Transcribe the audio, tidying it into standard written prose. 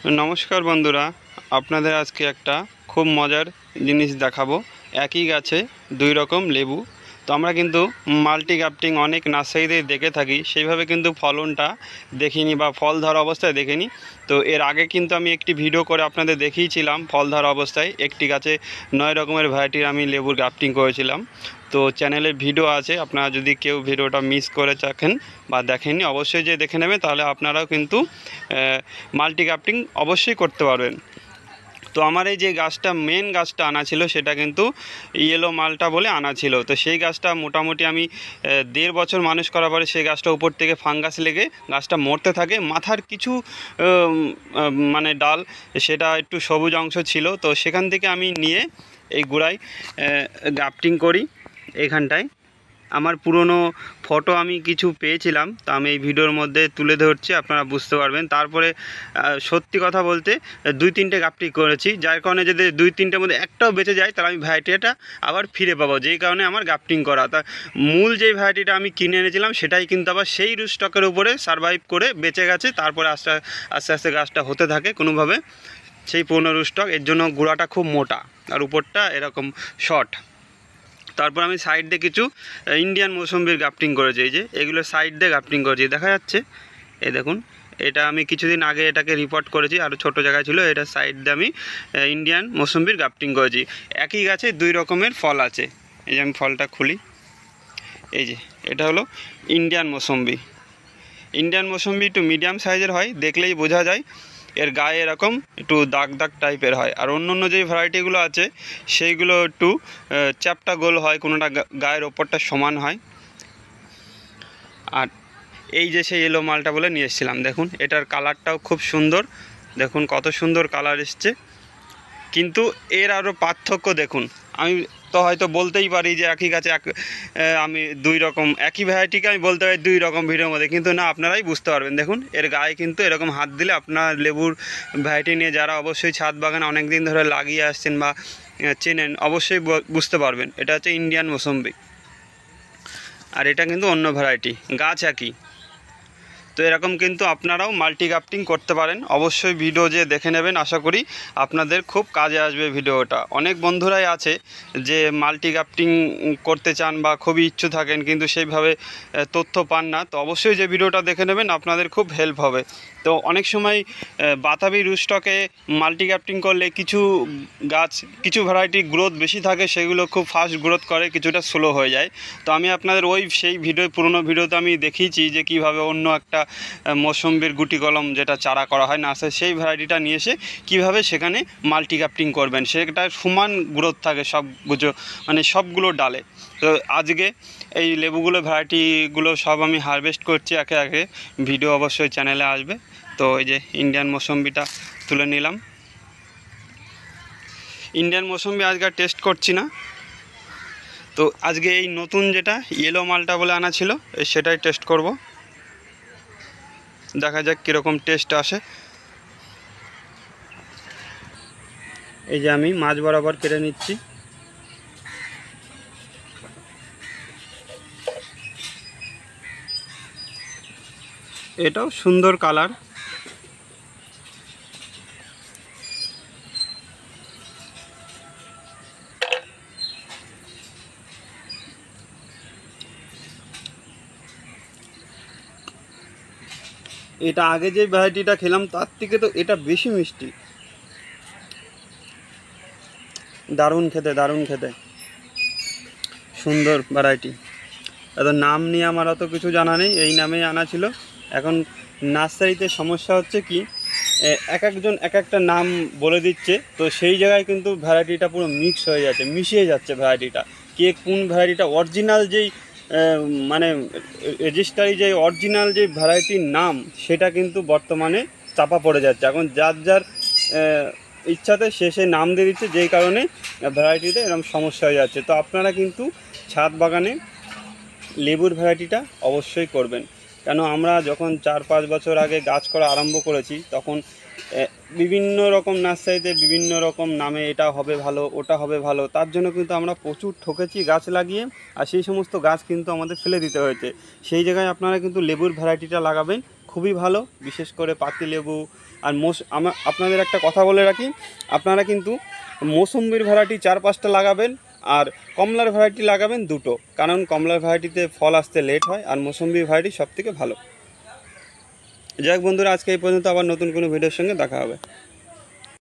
नमस्कार बंधुरा आपनादेर आज के एक खूब मजार जिनिस देखाबो। एक ही गाছে दुई रकम लेबू। तो आमरा किन्तु माल्टी ग्राफ्टिंग अनेक नार्सारिते देखे थाकी, सेइभावे किन्तु फलनटा देखिनी बा फल धरा अवस्थाय देखिनी। तो एर आगे किन्तु आमी एकटी भिडियो करे आपनादेर देखिয়েছিলাম फल धरा अवस्थाय एकटी गाছে 9 रकमेर भ্যারাইটির आमी लेबुर ग्राफ्टिंग करेছিলাম। तो चैनेले भिडियो आछे, आपनारा जोदि केउ भिडियोटा मिस करे थाकेन बा देखेनনি अवश्यई जे देखे नेबेन, ताहले आपनाराও किन्तु माल्टी ग्राफ्टिंग अवश्यई करते पारबेन। तो आमार এই যে গাছটা মেন গাছটা আনা ছিল সেটা কিন্তু ইয়েলো মালটা বলে আনা ছিল। তো সেই গাছটা মোটামুটি আমি 1.5 বছর মানুষ করার পরে সেই গাছটা উপর থেকে ফাঙ্গাস লেগে গাছটা মরতে থাকে। মাথার কিছু মানে ডাল সেটা একটু সবুজ অংশ ছিল, তো সেখান থেকে আমি নিয়ে এই গোড়ায় গ্রাফটিং করি। এখানটায় আমার পুরনো ফটো আমি কিছু পেয়েছিলাম, তো আমি এই ভিডিওর মধ্যে তুলে ধরছি, আপনারা বুঝতে পারবেন। তারপরে সত্যি কথা বলতে 2-3টে গ্রাফটিং করেছি, যার কারণে যদি 2-3টের মধ্যে একটাও বেঁচে যায় তাহলে আমি ভ্যারাইটিটা আবার ফিরে পাবো, যেই কারণে আমার গ্রাফটিং করা। তা মূল যেই ভ্যারাইটিটা আমি কিনে এনেছিলাম সেটাই কিন্তু আবার সেই রুটস্টকের উপরে সারভাইভ করে বেঁচে গেছে। তারপরে আস্তে আস্তে গাছটা হতে থাকে কোনোভাবে সেই পুরনো রুটস্টক। এর জন্য গোড়াটা খুব মোটা আর উপরটা এরকম শর্ট। তারপর আমি সাইড দিয়ে কিছু ইন্ডিয়ান মৌসুম্বির গ্রাফটিং করেছি। এই যে এগুলো সাইড দিয়ে গ্রাফটিং করেছি, দেখা যাচ্ছে। এই দেখুন, এটা আমি কিছুদিন আগে এটাকে রিপোর্ট করেছি, আরও ছোটো জায়গায় ছিল। এটা সাইড দিয়ে আমি ইন্ডিয়ান মৌসুম্বির গ্রাফটিং করেছি। একই গাছে 2 রকমের ফল আছে। এই যে আমি ফলটা খুলি, এই যে এটা হলো ইন্ডিয়ান মৌসুম্বি। ইন্ডিয়ান মৌসুম্বি একটু মিডিয়াম সাইজের হয়, দেখলেই বোঝা যায়। এর গায়ে এরকম একটু দাগ দাগ টাইপের হয়। আর অন্য অন্য যে ভ্যারাইটিগুলো আছে সেইগুলো একটু চ্যাপটা গোল হয়, কোনোটা গায়ের ওপরটা সমান হয়। আর এই যে সেই ইয়েলো মালটা বলে নিয়ে এসেছিলাম, দেখুন এটার কালারটাও খুব সুন্দর, দেখুন কত সুন্দর কালার এসছে। কিন্তু এর আরও পার্থক্য দেখুন। আমি তো হয়তো বলতেই পারি যে একই গাছে আমি 2 রকম একই ভ্যারাইটিকে আমি বলতে পারি 2 রকম ভিডিওর মধ্যে, কিন্তু না, আপনারাই বুঝতে পারবেন। দেখুন এর গায়ে কিন্তু এরকম হাত দিলে আপনার লেবুর ভ্যারাইটি নিয়ে যারা অবশ্যই ছাদ বাগানে অনেক দিন ধরে লাগিয়ে আসছেন বা চেনেন অবশ্যই বুঝতে পারবেন। এটা হচ্ছে ইন্ডিয়ান মৌসুম্বি, আর এটা কিন্তু অন্য ভ্যারাইটি, গাছ একই। তো এরকম কিন্তু আপনারাও মাল্টি গ্রাফটিং করতে পারেন। অবশ্যই ভিডিও যে দেখে নেবেন, আশা করি আপনাদের খুব কাজে আসবে ভিডিওটা। অনেক বন্ধুরাই আছে যে মাল্টি গ্রাফটিং করতে চান বা খুবই ইচ্ছু থাকেন, কিন্তু সেইভাবে তথ্য পান না। তো অবশ্যই যে ভিডিওটা দেখে নেবেন, আপনাদের খুব হেল্প হবে। তো অনেক সময় বাতাবি রুটস্টকে মাল্টি গ্রাফটিং করলে কিছু গাছ কিছু ভ্যারাইটি গ্রোথ বেশি থাকে, সেগুলো খুব ফাস্ট গ্রোথ করে, কিছুটা স্লো হয়ে যায়। তো আমি আপনাদের সেই পুরনো ভিডিওতে আমি দেখিয়েছি যে কীভাবে অন্য একটা মৌসুম্বির গুটি কলম যেটা চারা করা হয় নার্সারি, সেই ভ্যারাইটিটা নিয়ে এসে কীভাবে সেখানে মাল্টি গ্রাফটিং করবেন, সেটা সমান গ্রোথ থাকে সবগুলো ডালে। তো আজকে এই লেবুগুলো ভ্যারাইটিগুলো সব আমি হারভেস্ট করছি একে একে, ভিডিও অবশ্যই চ্যানেলে আসবে। তো এই যে ইন্ডিয়ান মৌসুম্বিটা তুলে নিলাম। ইন্ডিয়ান মৌসুম্বি আজকে টেস্ট করছি না, তো আজকে এই নতুন যেটা ইয়েলো মালটা বলে আনা ছিল সেটাই টেস্ট করব। দেখা যাক কীরকম টেস্ট আসে। এই যে আমি মাছ বরাবর কেটে নিচ্ছি। এটাও সুন্দর কালার। এটা আগে যে ভ্যারাইটিটা খেলাম তার থেকে তো এটা বেশি মিষ্টি, দারুণ খেতে সুন্দর ভ্যারাইটি। এত নাম নিয়ে আমার অত কিছু জানা নেই, এই নামেই আনা ছিল। এখন নার্সারিতে সমস্যা হচ্ছে কি, একজন এক একটা নাম বলে দিচ্ছে, তো সেই জায়গায় কিন্তু ভ্যারাইটিটা পুরো মিক্স হয়ে যাচ্ছে, মিশিয়ে যাচ্ছে ভ্যারাইটিটা। কে কোন ভ্যারাইটিটা অরিজিনাল যেই মানে রেজিস্ট্রারি যে অরিজিনাল যে ভ্যারাইটির নাম সেটা কিন্তু বর্তমানে চাপা পড়ে যাচ্ছে। এখন যার ইচ্ছাতে সে নাম দিয়ে দিচ্ছে, যেই কারণে ভ্যারাইটিতে এরকম সমস্যা হয়ে যাচ্ছে। তো আপনারা কিন্তু ছাদ বাগানে লেবুর ভ্যারাইটিটা অবশ্যই করবেন। কেন আমরা যখন 4-5 বছর আগে গাছ করা আরম্ভ করেছি, তখন বিভিন্ন রকম নার্সারিতে বিভিন্ন রকম নামে এটা হবে ভালো, ওটা হবে ভালো, তার জন্য কিন্তু আমরা প্রচুর ঠকেছি গাছ লাগিয়ে, আর সেই সমস্ত গাছ কিন্তু আমাদের ফেলে দিতে হয়েছে। সেই জায়গায় আপনারা কিন্তু লেবুর ভ্যারাইটিটা লাগাবেন, খুবই ভালো। বিশেষ করে পাতি লেবু আর আপনাদের একটা কথা বলে রাখি, আপনারা কিন্তু মৌসুম্বির ভ্যারাইটি 4-5টা লাগাবেন আর কমলার ভ্যারাইটি লাগাবেন 2টো, কারণ কমলার ভ্যারাইটিতে ফল আসতে লেট হয় আর মৌসুম্বির ভ্যারাইটি সবথেকে ভালো। যাই হোক বন্ধুরা, আজকে এই পর্যন্ত, আবার নতুন কোনো ভিডিওর সঙ্গে দেখা হবে।